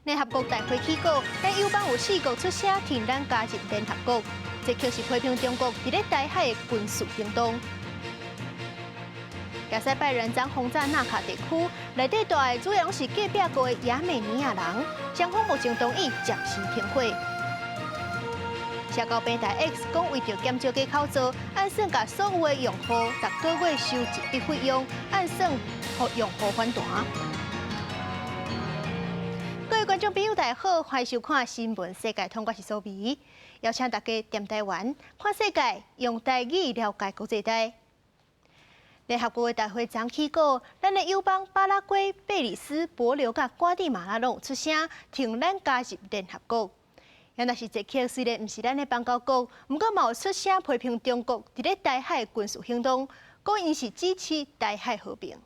联合国大会起稿，咱友邦有4国出声挺咱加入联合国，这却是批评中国伫咧台海的军事行动。加西拜仁将轰炸纳卡地区，内底住的主要拢是隔壁国的亚美尼亚人，双方目前同意暂时停火。社交平台 X 讲为着减少假口罩，按算甲所有的用户逐个月收一笔费用，按算互用户还弹。各位观众朋友，大家好，欢迎收看《新闻世界通》，我是苏眉，邀请大家踮台湾看世界，用台语了解国际大。联合国的大会昨起稿，咱的友邦巴拉圭、贝里斯、帛琉甲瓜地马拉拢有出声，挺咱加入联合国。原来是这起虽然毋是咱的邦交国，毋过嘛有出声批评中国伫咧台海的军事行动，讲因是支持台海和平。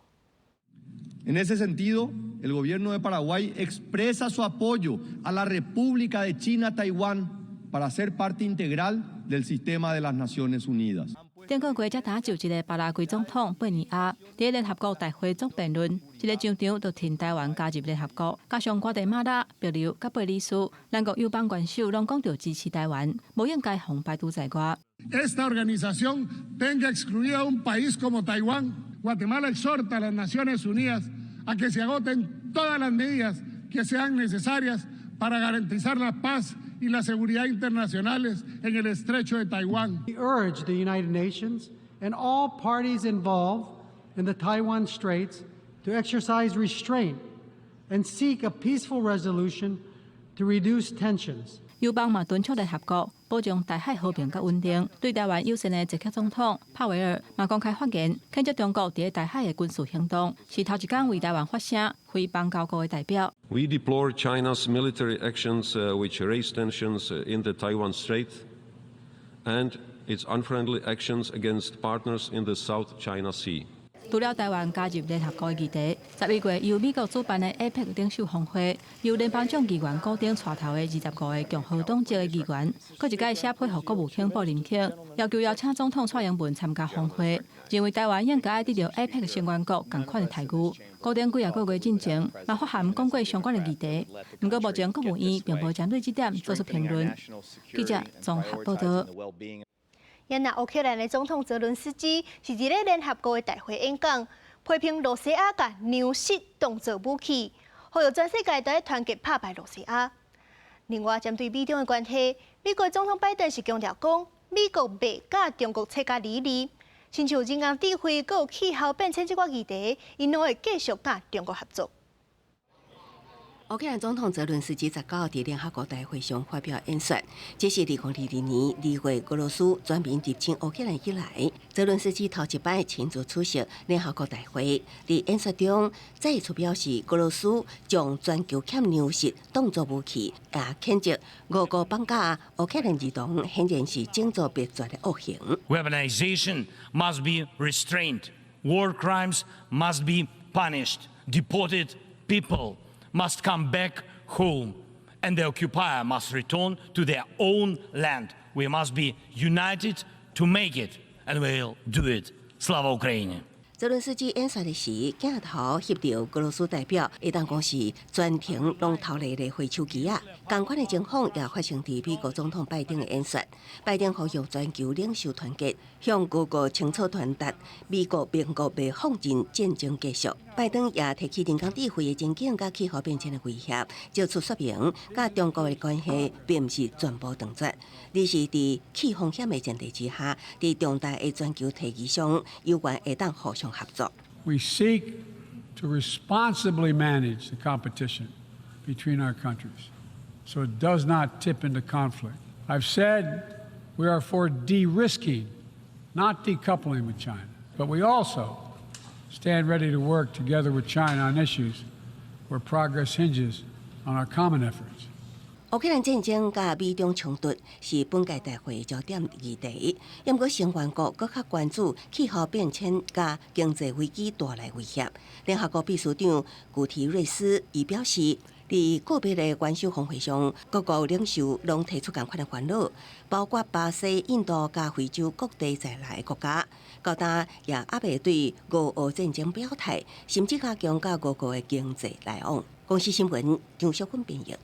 En ese sentido, el gobierno de Paraguay expresa su apoyo a la República de China Taiwán para ser parte integral del sistema de las Naciones Unidas. 中国国才打就一个巴拉圭总统贝尼亚伫联合国大会作辩论，一个上场就挺台湾加入联合国，加上瓜地马拉、帛琉、甲贝里斯，两国友邦元首拢讲到支持台湾，无应该互排除在外。Esta organización tenga excluido a un país como Taiwán. Guatemala exhorta a las Naciones Unidas a que se agoten todas las medidas que sean necesarias para garantizar la paz y la seguridad internacionales en el estrecho de Taiwán. We urge the United Nations and all parties involved in the Taiwan Straits to exercise restraint and seek a peaceful resolution to reduce tensions. 友邦嘛敦促联合国保障台海和平甲稳定。对台湾友善的捷克总统帕维尔嘛公开发言，谴责中国伫台海的军事行动，是头一天为台湾发声，非邦交国的代表。We deplore China's military actions which raise tensions in the Taiwan Strait and its unfriendly actions against partners in the South China Sea. 除了台湾加入联合国的议题，11月由美国主办的 APEC 领袖峰会，由联邦众议员固定带头的25个共和党籍的议员，搁一届写配合国务卿布林肯，要求邀请总统蔡英文参加峰会，认为台湾应该得到 APEC 成员国同款的待遇。固定几个月进前，嘛发函讲过相关的议题，不过目前国务院并无针对这点做出评论。记者综合报道。原来乌克兰的总统泽伦斯基是伫咧联合国的大会演讲，批评罗西亚甲牛式当作武器，呼吁全世界都要团结打败罗西亚。另外，针对美中的关系，美国总统拜登是强调讲，美国袂甲中国切割离离，亲像人工智慧、佮气候变迁这款议题，因拢会继续甲中国合作。乌克兰总统泽伦斯基19号伫联合国大会上发表演说，这是2022年2月俄罗斯全面入侵乌克兰以来，泽伦斯基头一摆亲自出席联合国大会。伫演说中，再次表示俄罗斯将全球欠粮食当作武器，也谴责俄国绑架乌克兰儿童，显然是种族灭绝的恶行。Weaponization must be restrained. War crimes must be punished. Deported people must come back home, and the occupier must return to their own land. We must be united to make it, and we'll do it. Slava Ukraini! 泽伦斯基演说的时，镜头翕到俄罗斯代表，会当讲是全程拢头立咧挥手机啊。同款的情况也发生伫美国总统拜登的演说。拜登呼吁全球领袖团结，向各国清楚传达美国并国袂放任战争继续。拜登也提起人工智慧的前景甲气候变迁的威胁，就出说明，甲中国的关系并毋是全部断绝，而是伫气风险的前提之下，伫重大的全球议题上，有关会当互相合作。We seek to responsibly manage the competition between our countries, so it does not tip into conflict. I've said we are for de-risking, not decoupling with China, but we also stand ready to work together with China on issues where progress hinges on our common efforts. 乌克兰战争甲美中冲突是本届大会焦点议题，不过成员国更较关注气候变迁甲经济危机带来威胁。联合国秘书长古提瑞斯伊表示，在个别的元首峰会上，各国领袖拢提出同款的烦恼，包括巴西、印度加非洲各地在内的国家，到今也还未对俄乌战争表态，甚至加强甲各国的经济来往。公司新闻张淑芬编译。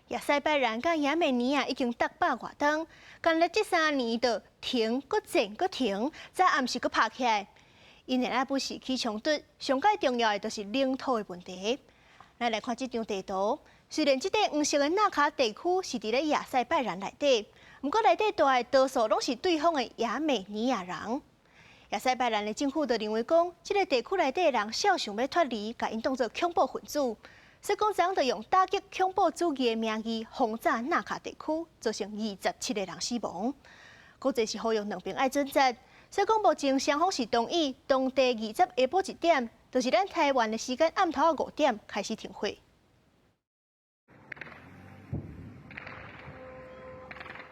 亚塞拜然甲亚美尼亚已经达8外冬，干了这3年就停、搁战、搁停，再暗时搁拍起来。因内不时起冲突，上界重要的就是领土的问题。咱来看这张地图，虽然这块黄色的纳卡地区是伫咧亚塞拜然内底，不过内底住的多数拢是对方的亚美尼亚人。亚塞拜然的政府就认为讲，这个地区内底的人少想要脱离，甲因当作恐怖分子。所以讲，昨就用打击恐怖主义的名义轰炸纳卡地区，造成27个人死亡。国际是呼吁两边爱准则。所以讲，目前双方是同意，当地20下晡1点，就是咱台湾的时间暗头5点开始停火。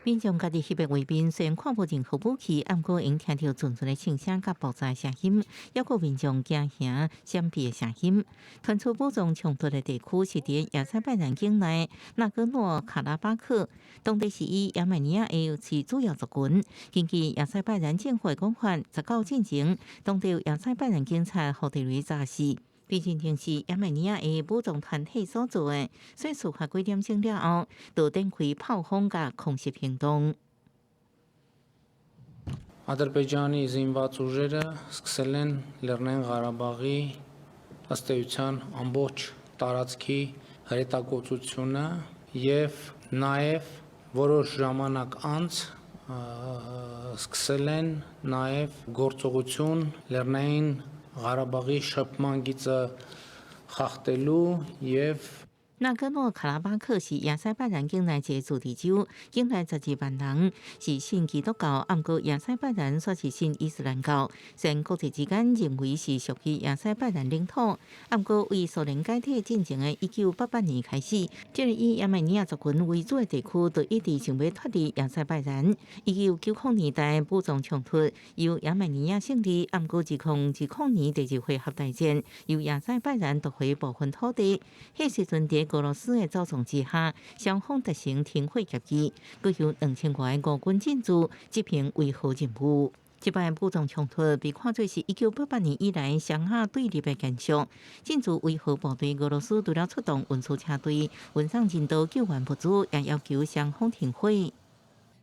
民众家己翕的画面，虽然看无任何武器，毋过因听到阵阵的枪声甲爆炸声音，还有民众惊吓闪避的声音。传出武装冲突的地区是伫亚塞拜然境内纳戈诺卡拉巴克，当地是以亚美尼亚为主要族群。根据亚塞拜然政府的讲法，19进前，当地亚塞拜然警察获地雷炸死。毕竟定是亚美尼亚的武装团体所做的，所以事发几点钟了后，就展开炮轰甲空袭行动。Ադրբեջանի զինված ուժերը սկսել են Լեռնային Ղարաբաղի ըստ էության ամբողջ տարածքի հրետակոծությունը եւ նաեւ որոշ ժամանակ անց սկսել են նաեւ գործողություն Լեռնային Ղարաբաղի շփման գիծը խախտելու եւ纳戈诺卡拉巴克是亚塞拜然境内一个自治州，境内12万人是信基督教，不过亚塞拜然却是信伊斯兰教。虽然国际之间认为是属于亚塞拜然领土，不过为苏联解体进程的1988年开始，这个以亚美尼亚族群为主的地区就一直想要脱离亚塞拜然。1990年代武装冲突由亚美尼亚胜利，不过2010年第2回合大战由亚塞拜然夺回部分土地。迄时阵在俄罗斯的操纵之下，双方达成停火协议，佮由2000多个俄军进驻执行维和任务。这摆武装冲突被看作是1988年以来上下对立的延续。进驻维和部队俄罗斯除了出动运输车队、运送人道救援物资，也要求双方停火。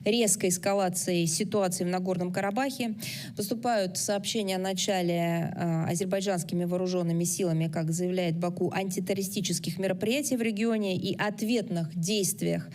резкой эскалацией ситуации в Нагорном Карабахе. Поступают сообщения о начале азербайджанскими вооруженными силами, как заявляет Баку, антитеррористических мероприятий в регионе и ответных действиях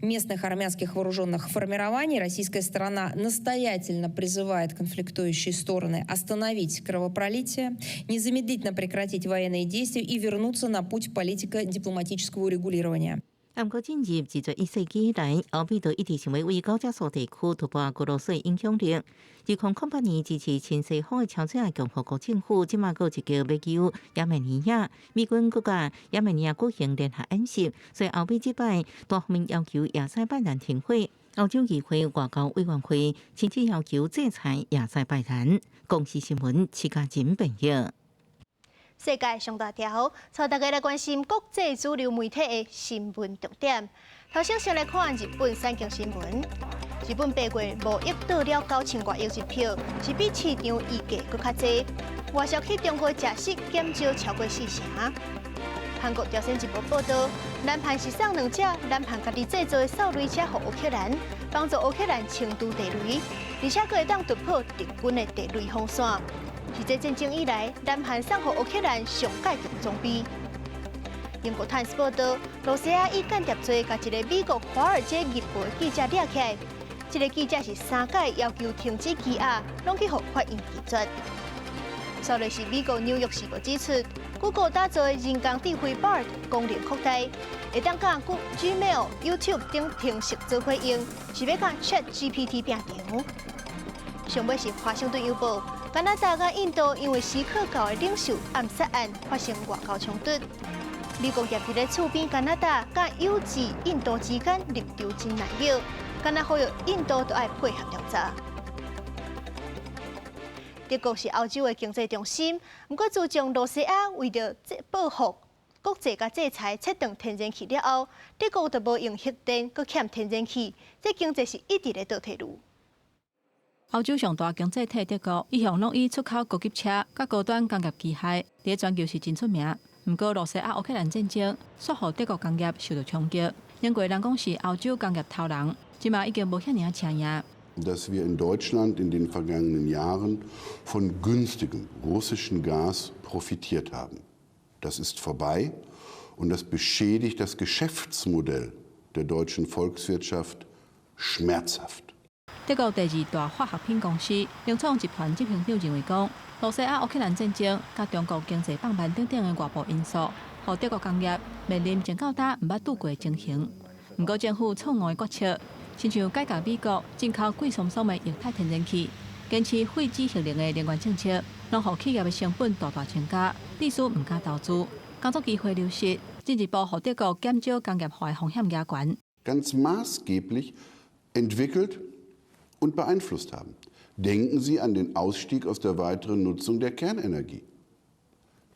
местных армянских вооруженных формирований. Российская сторона настоятельно призывает конфликтующие стороны остановить кровопролитие, незамедлительно прекратить военные действия и вернуться на путь политико-дипломатического урегулирования. 不过，进入21世纪以来，欧美都一直想要为高加索地区突破俄罗斯的影响力。2008年支持亲西方的朝鲜共和国政府，即马有一个要求亚美尼亚美军国家亚美尼亚举行联合演习，所以欧美这摆多方面要求亚塞拜然停火。欧洲议会外交委员会甚至要求制裁亚塞拜然。公司新闻齐家锦本页。世界上大条，带大家来关心国际主流媒体的新闻重点。头先来看日本三经新闻。日本8月贸易到了9000多亿日票，是比市场预计搁较济。外销去中国食食减少超过40%。韩国朝鲜日报报道，南韩是送2只南韩家己制造的扫雷车给乌克兰，帮助乌克兰清除地雷，而且可以当突破敌军的地雷防线。是这战争以来，南韩送给乌克兰上解强装备。英国《泰晤士报》报道，罗西亚以间谍罪，甲一个美国《华尔街日报》的记者抓起来。这个记者是3届要求停止羁押，拢去互法院拒绝。sau来是美国《纽约时报》指出 ，Google 打造的人工智慧 Bard 功能扩大，会当甲 Gmail、YouTube 等程式做回应，是要甲 ChatGPT 并场。上尾是《华盛顿邮报》。 加拿大甲印度因为史可教的领袖暗杀案发生外交冲突，美国也伫咧厝边加拿大甲有志印度之间立场真难料，加拿呼吁印度都要配合调查。德国是欧洲的经济中心，不过自从罗西亚为着报复国际甲制裁切断天然气了后，德国就无用核电，佮欠天然气，这经济是一直在倒退路。欧洲上大经济体德国一向拢以出口高级车、甲高端工业机械，伫全球是真出名。不过，罗西亚乌克兰战争，煞互德国工业受到冲击。英国人讲是欧洲工业头人，即嘛已经无遐尔抢赢。Dass wir in Deutschland in den vergangenen Jahren von günstigem russischen Gas profitiert haben. Das ist vorbei und das beschädigt das Geschäftsmodell der deutschen Volkswirtschaft schmerzhaft. 德国第二大化学品公司农创集团执行长认为讲，罗西亚乌克兰战争甲中国经济放慢等等的外部因素，互德国工业面临前到搭毋捌拄过的情形。不过政府错误的决策，亲像改革美国进口贵松松的液态天然气，坚持废止核能的能源政策，拢互企业的成本大大增加，历史毋敢投资，工作机会流失，进一步互德国减少工业化的风险加悬。Ganz maßgeblich entwickelt und beeinflusst haben. Denken Sie an den Ausstieg aus der weiteren Nutzung der Kernenergie.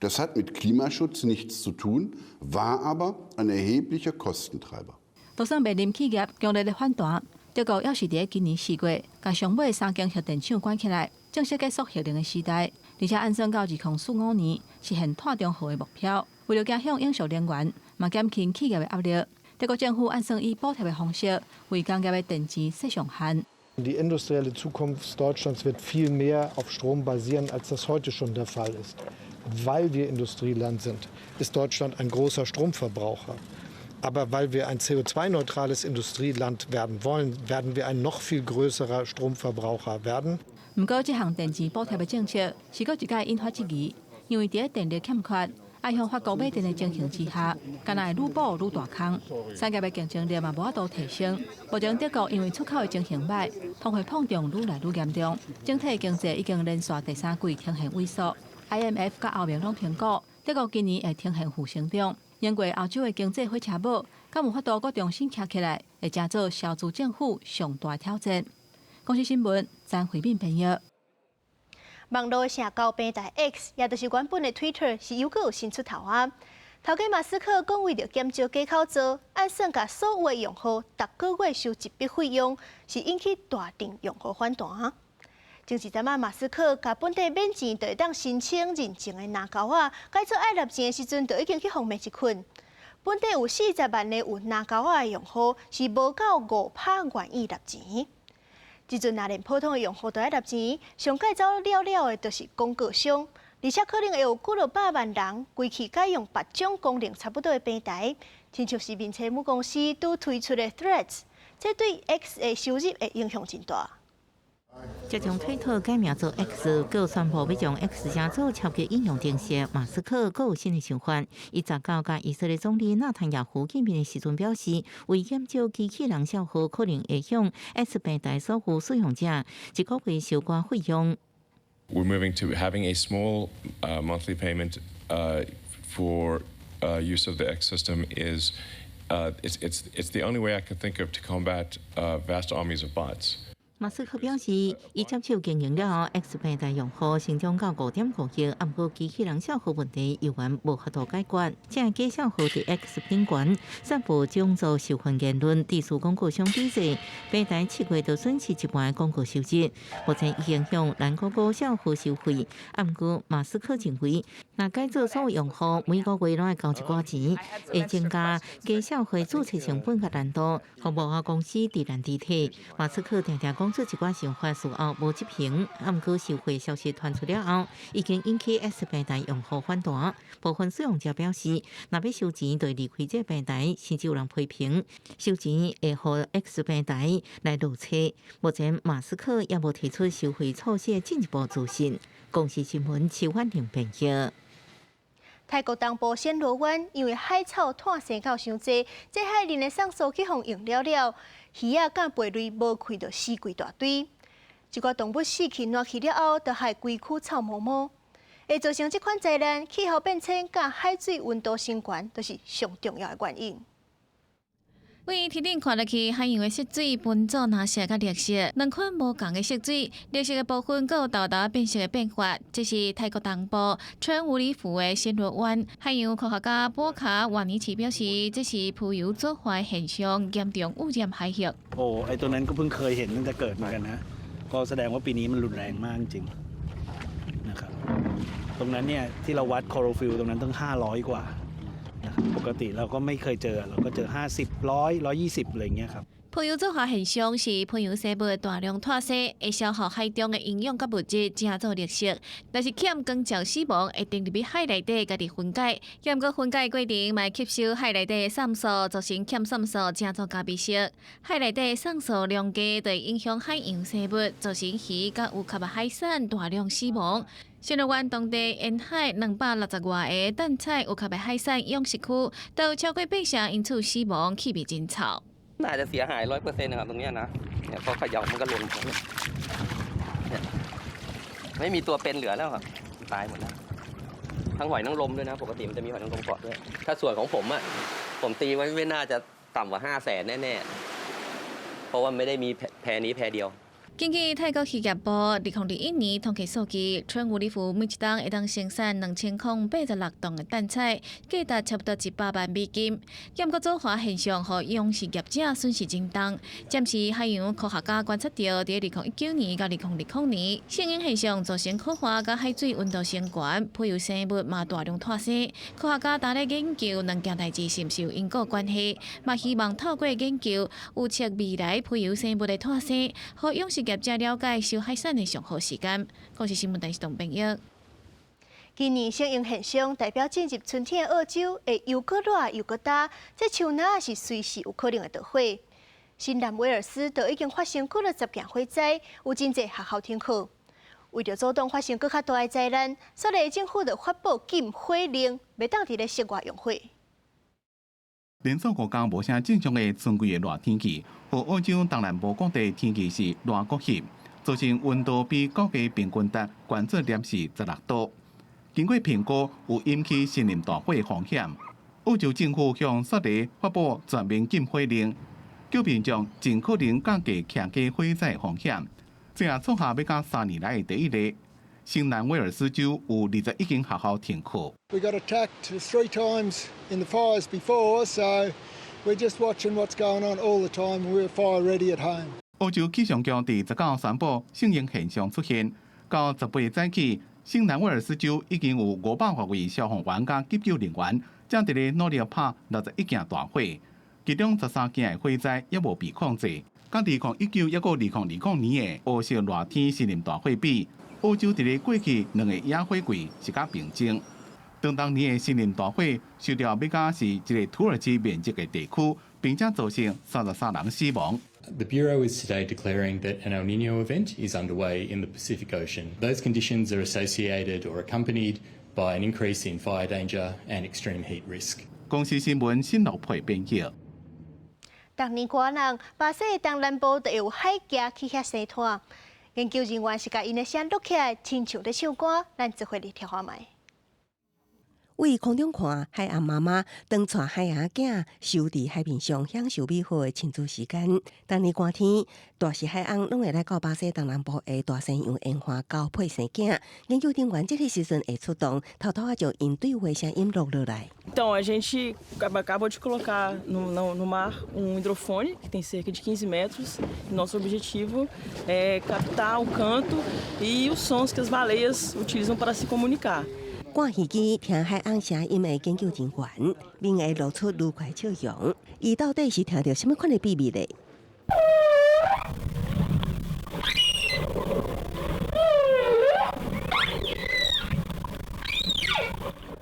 Das hat mit Klimaschutz nichts zu tun, war aber ein erheblicher Kostentreiber. 就算面临企业强烈的反弹，德国要是伫今年4月，甲上尾3间核电厂关起来，正式结束核能的时代，而且按算到2045年实现碳中和的目标。为了加向永续能源，嘛减轻企业的压力，德国政府按算以补贴的方式，为工业的电池设上限。Die industrielle Zukunft Deutschlands wird viel mehr auf Strom basieren, als das heute schon der Fall ist. Weil wir Industrieland sind, ist Deutschland ein großer Stromverbraucher. Aber weil wir ein CO2-neutrales Industrieland werden wollen, werden wir ein noch viel größerer Stromverbraucher werden. 不过，这项电池补贴的政策是搁一届引发质疑，因为伫电力欠缺、爱向法国买电的情形之下，敢若会愈补愈大空，产业的竞争力嘛无法度提升。目前德国因为出口的情形歹，通货膨胀愈来愈严重，整体经济已经连续第3季呈现萎缩。IMF 甲欧盟拢评估，德国今年会呈现负成长。英国、欧洲的经济火车母，敢有法度搁重新骑起来，会成做小资政府上大挑战。公司新闻，张惠敏编译。网络社交平台 X， 也就是原本的 Twitter， 是又搁有新出头啊！头家马斯克讲为着减少假口罩，按算甲所有的用户逐个月收一笔费用，是引起大量用户反弹。前一阵马斯克甲本地免钱就会当申请认证的拿钩仔，改做爱纳钱的时阵，就已经去方面一困。本地有40万的有拿钩仔的用户，是无到5%愿意纳钱。即阵若连普通的用户都爱纳钱，上改走了的，就是广告商，而且可能会有几落百万人规气改用别种功能差不多的平台，亲像是面册母公司拄推出的 Threads， 这对 X 的收入会影响真大。即将推特改名做 X， 又宣布要将 X 写做超级应用程式。马斯克阁有新的想法，伊19甲以色列总理纳坦雅胡见面的时阵表示，为减少机器人消耗可能会向 X 平台所有使用者一个月收寡费用。We're moving to having a small monthly payment for use of the X system is it's the only way I can think of to combat vast armies of bots. 马斯克表示，伊接手经营了后 ，X 平台用户成长到5.5亿，不过机器人消耗问题依然无法度解决。正假消耗伫 X 平台散布种族仇恨言论，地属广告商抵制，平台7月就损失1半广告收入，目前已影响蓝广告消费收费。不过马斯克认为，若改做所有用户每个月拢会交一寡钱，会增加假消费注册成本甲难度，互无法公司自然地体。马斯克常常讲出一寡想法，事后无执行。不过受贿消息传出了后，已经引起 X 平台用户反弹。部分使用者表示，若要收钱，就离开这平台，甚至有人批评收钱会互 X 平台来落车。目前马斯克也无提出收贿措施进一步资讯。公司新闻邱婉玲编译。泰国东部暹罗湾因为海草碳生到伤济，这海里的上诉去互用了，鱼仔甲贝类无开就死规大堆。一寡动物死去烂去了后，就害规区草木木，会造成这款灾难。气候变迁甲海水温度升高，都是上重要的原因。为天顶看落去，海洋的色水分组蓝色甲绿色，两款无同的色水。绿色的部分佫有豆豆变色的变化，这是泰国东部春武里府的仙乐湾。海洋科学家波卡万尼奇表示，这是浮油做化的现象，严重污染海域。ไอ้ตัวนั้นก็เพิ่งเคยเห็นตั้งแต่เกิดเหมือนกันนะก็แสดงว่าปีนี้มันรุนแรงมากจริงนะครับตรงนั้นเนี่ยที่เราวัดคลอโรฟิลตรงนั้นต้อง500กว่าปกติเราก็ไม่เคยเจอเราก็เจอ50 100 120อะไรอย่างเงี้ยครับ浮油做化现象是浮油生物大量脱水，会消耗海中的营养甲物质，正做绿色。但是欠光照死亡会沉入海内底，家己分解。兼过分解过程，嘛吸收海内底的酸素，造成欠酸素，正做加微色。海内底酸素量低，对影响海洋生物，造成鱼甲有壳的海产大量死亡。仙乐湾当地沿海260外个淡彩有壳的海产养殖区，都超过8成因此死亡，气味真臭。น่าจะเสียหาย100%นะครับตรงนี้นะเนี่ยพอเขย่ามันก็หล่นเนี่ยไม่มีตัวเป็นเหลือแล้วครับตายหมดแล้วทั้งหอยนางรมด้วยนะปกติมันจะมีหอยนางรมเกาะด้วยถ้าส่วนของผมอ่ะผมตีไว้ไม่น่าจะต่ำกว่า500,000แน่ๆเพราะว่าไม่ได้มีแพนี้แพเดียว根据泰国渔业部2021年统计数据，春武里府每一档会当生产2086吨的蛋菜，价值差不多100万美金。严格做化现象，互养殖业者损失真重。暂时海洋科学家观测到，在2019年到2020年，性影现象造成科化甲海水温度升高，浮游生物嘛大量脱水。科学家正咧研究两件代志是毋是有因果关系，嘛希望透过研究预测未来浮游生物的脱水，互养殖业者了解收海产的上好时间。我是新闻台董炳玉。今年性影现象代表进入春天的澳洲会又搁热又搁大，这树林是随时有可能会着火。新南威尔斯就已经发生几10件火灾，有真侪学校停课。为着阻挡发生更较大的灾难，所以政府就发布禁火令，袂当伫咧室外用火。连续5天无啥正常的春季的热天气，和澳洲东南部各地天气是热国翕，造成温度比国家平均值悬做16度。经过评估，有引起森林大火的风险。澳洲政府向雪梨发布全面禁火令，叫民众尽可能降低骑街火灾风险。这也创下要到3年来的第一例。新南威尔斯州有21间学校停课。We got attacked 3 times in the fires before, so we're just watching what's going on all the time. We're fire ready at home. 澳洲气象局第19号宣布性影现象出现，到18早起，新南威尔斯州已经有500多位消防员加急救人员，正伫咧努力拍61件大火，其中13件的火灾也无被控制。甲2019抑个2020年的澳式热天森林大火比，澳洲伫咧过去2个野火季是较平静。当年的森林大火受到要甲是一个土耳其面积的地区，并且造成33人死亡。The Bureau is today declaring that an El Niño event is underway in the Pacific Ocean. Those conditions are associated or accompanied by an increase in fire danger and extreme heat risk. 公司新闻新六配编辑。逐年寒人，巴西的东南部就会有海峡起遐生炭。研究人员是甲因的声录起来，亲像咧唱歌，咱一回嚟听下卖。为空中看，海洋妈妈当带海洋囝游伫海面上，享受美好的亲子时间。当年寒天，大时海洋拢会来到巴西东南部的大西洋烟花交配生囝。研究人员这个时阵会出动，偷偷将应对话声音录落来。Então, a gente acabou de colocar no mar hidrofone, que tem cerca de 15 metros. Nosso objetivo é captar o canto e os sons que as baleias utilizam para se comunicar. 挂耳机听海洋声音的研究人员，面会露出愉快笑容。伊到底是听到什么款的秘密呢？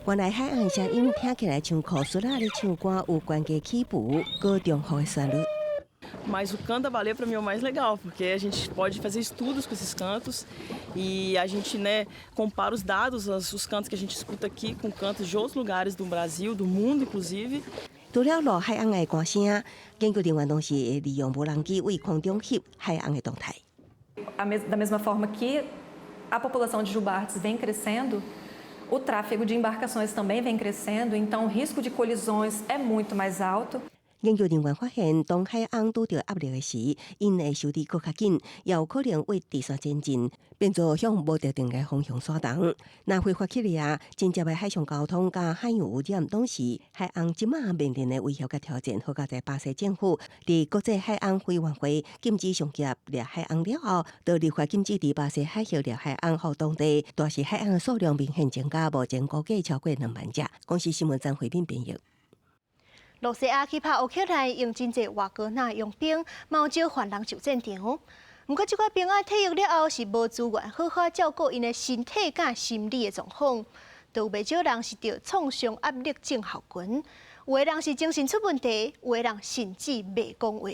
原来海洋声音听起来像科苏拉的唱歌，有关节起伏、高中好的旋律。Mas o canto da baleia para mim é o mais legal, porque a gente pode fazer estudos com esses cantos e a gente, compara os dados, os cantos que a gente escuta aqui com cantos de outros lugares do Brasil, do mundo inclusive. 除了录海洋的歌声，研究人员同时会利用无人机为空中翕海洋的动态。Da mesma forma que a população de jubartes vem crescendo, o tráfego de embarcações também vem crescendo, então o risco de colisões é muito mais alto. 研究人员发现，当海鸥拄到压力的时，因会收得更较紧，也有可能为第三前进，变做向无特定的方向闪动。若挥发起来直接的海上交通加海洋污染，当时海鸥即马面临的威胁甲挑战，好加在巴西政府伫国际海鸥委员会禁止上架掠海鸥了后，就立法禁止伫巴西海峡掠海鸥，互当地大型海鸥的数量明显增加，目前估计超过2万只。公司新闻张慧敏编译。罗西亚去拍乌克兰，用真侪瓦格纳佣兵，冒招犯人上战场。不过，这款兵仔退役了后是无资源好好照顾因的身体甲心理的状况，都有袂少人是着创伤压力症候群，有的人是精神出问题，有的人甚至袂讲话。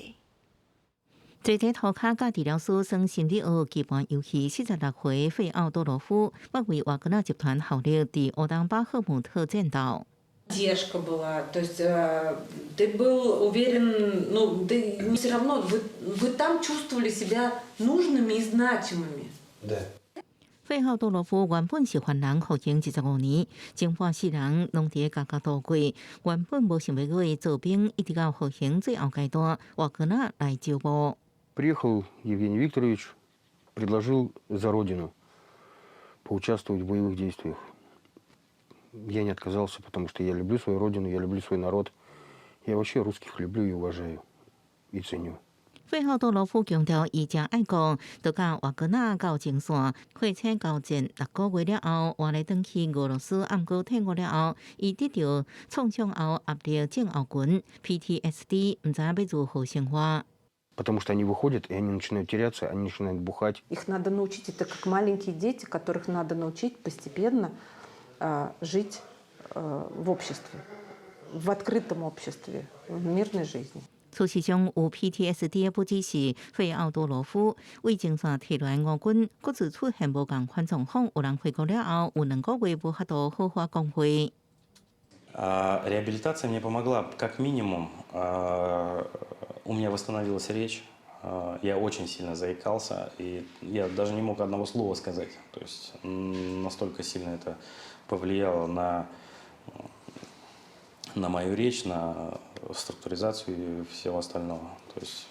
坐在涂骹甲治疗师算心理学基本游戏46岁费奥多罗夫，我为瓦格纳集团效力伫欧当巴赫姆特战斗。Поддержка была, то есть ты был уверен, ну, ты все равно, вы там чувствовали себя нужными и значимыми. Да. 费奥多罗夫原本是犯人服刑25年，前半世人拢伫家家度过。原本无想要过做兵，一直到服刑最后阶段，瓦格纳来招募。Приехал Евгений Викторович, предложил за родину поучаствовать в боевых действиях. Я не отказался, потому что я люблю свою родину, я люблю свой народ. Я вообще русских люблю и уважаю, и ценю. 费奥多罗夫强调，伊正爱国，就甲瓦格纳到前线，开车交战6个月了后，换来转去俄罗斯，暗过退伍了后，伊得到创伤后压力症候群 （PTSD）， 唔知要如何生活。Потому что они выходят, и они начинают теряться, они начинают бухать. Их надо научить, это как маленькие дети, которых надо научить постепенно жить в обществе, в открытом обществе, в мирной жизни. 事实上，有 PTSD 的不只是费奥多罗夫，为前线退来俄军，各自出现无共款状况。有人回国了后，有2个月无法度好好讲话。Реабилитация мне помогла, как минимум, у меня восстановилась речь. Я очень сильно заикался, и я даже не мог одного слова сказать. То есть настолько сильно это повлияло на мою речь, на структуризацию и всего остального. То есть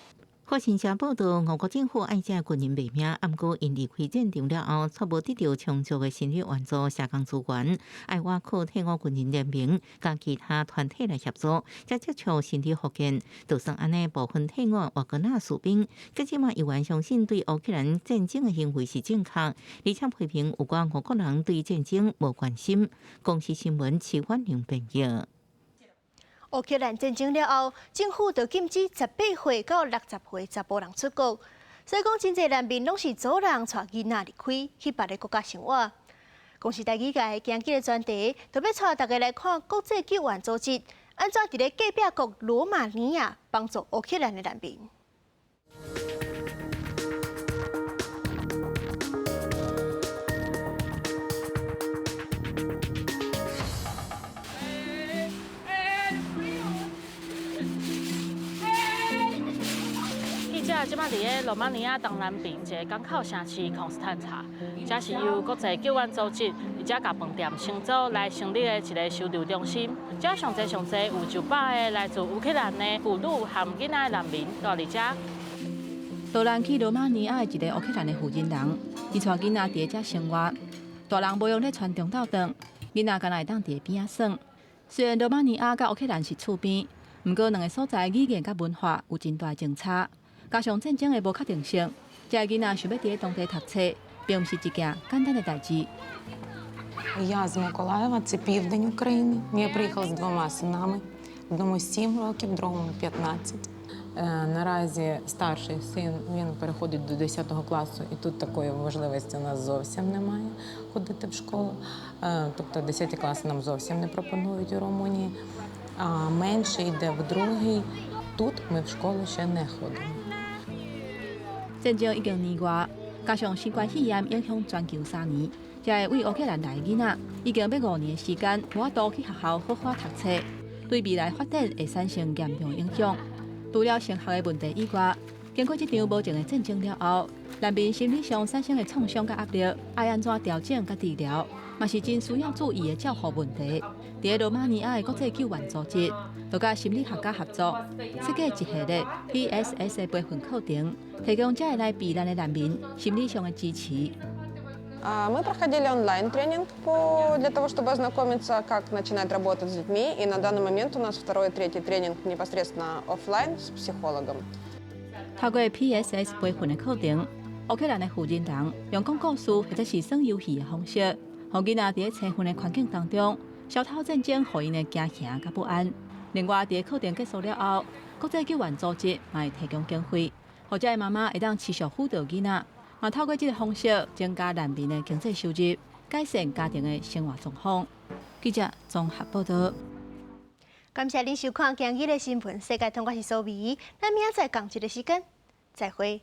法新社报道，俄国政府爱这军人卖命，不过因离开战场了后，却无得到充足的心理援助、社工资源，爱外靠退伍军人联名，甲其他团体来协助，才接触心理复健。就算安尼，部分退伍瓦格纳士兵，至今嘛依然相信对乌克兰战争的行为是正确，而且批评有关俄国人对战争无关心。公司新闻齐婉玲编译。乌克兰战争了后，政府就禁止18岁到60岁查甫人出国，所以讲真侪难民拢是祖人带囡仔离开去别个国家生活。公司台语界今日的专题，特别带大家来看国际救援组织安怎伫咧隔壁国罗马尼亚帮助乌克兰的难民。即摆伫咧罗马尼亚东南边一个港口城市康斯坦察，这是由国际救援组织而且甲饭店承租来成立的一个收留中心。这上侪有900个来自乌克兰的妇女和囡仔难民到伫遮。导人去罗马尼亚的一个乌克兰的负责人，伊带囡仔伫遮生活，大人无用咧传中斗顿，囡仔敢若会当伫边仔耍。虽然罗马尼亚甲乌克兰是厝边，不过两个所在语言甲文化有真大争差。加上战争的无确定性，这囡仔想要伫当地读册，并不是一件简单的代志。Я з Миколаєва, це південь України. Я приїхала з 2 синами. Одному 7 років, другому 15. Наразі старший син, він переходить до 10 класу, і тут такої можливості у нас зовсім немає ходити в школу. Тобто 10 класи нам зовсім не пропонують у Румунії. А менший йде в 2. Тут ми в школу ще не ходимо. 战争已经年外，加上新冠肺炎影响全球3年，这个为乌克兰来的囡仔已经要5年的时间无法度去学校好好读册，对未来发展会产生严重影响。除了升学的问题以外，经过这场无情的战争了后，难民心理上产生的创伤甲压力，爱安怎调整甲治疗，嘛是真需要注意的照护问题。伫罗马尼亚的国际救援组织，就甲心理学家合作，设计一系列 PSS 的培训课程，提供这来避难的难民心理上的支持。 Мы проходили онлайн-тренинг для того, чтобы ознакомиться, как начинать работать с детьми. И на данный момент у нас второй и третий тренинг непосредственно офлайн с психологом. 透过 PSS 培训的课程，乌克兰的负责人用讲故事或者是耍游戏的方式，让囡仔伫青训的环境当中，消透战争互因的惊吓甲不安。另外，伫课程结束了后，国际救援组织也会提供经费，或者妈妈会当持续辅导囡仔。 嘛，透过这个方式增加难民的经济收入，改善家庭的生活状况。记者综合报道。感谢您收看今日的新闻，世界通我是苏美，咱明仔载同一个时间再会。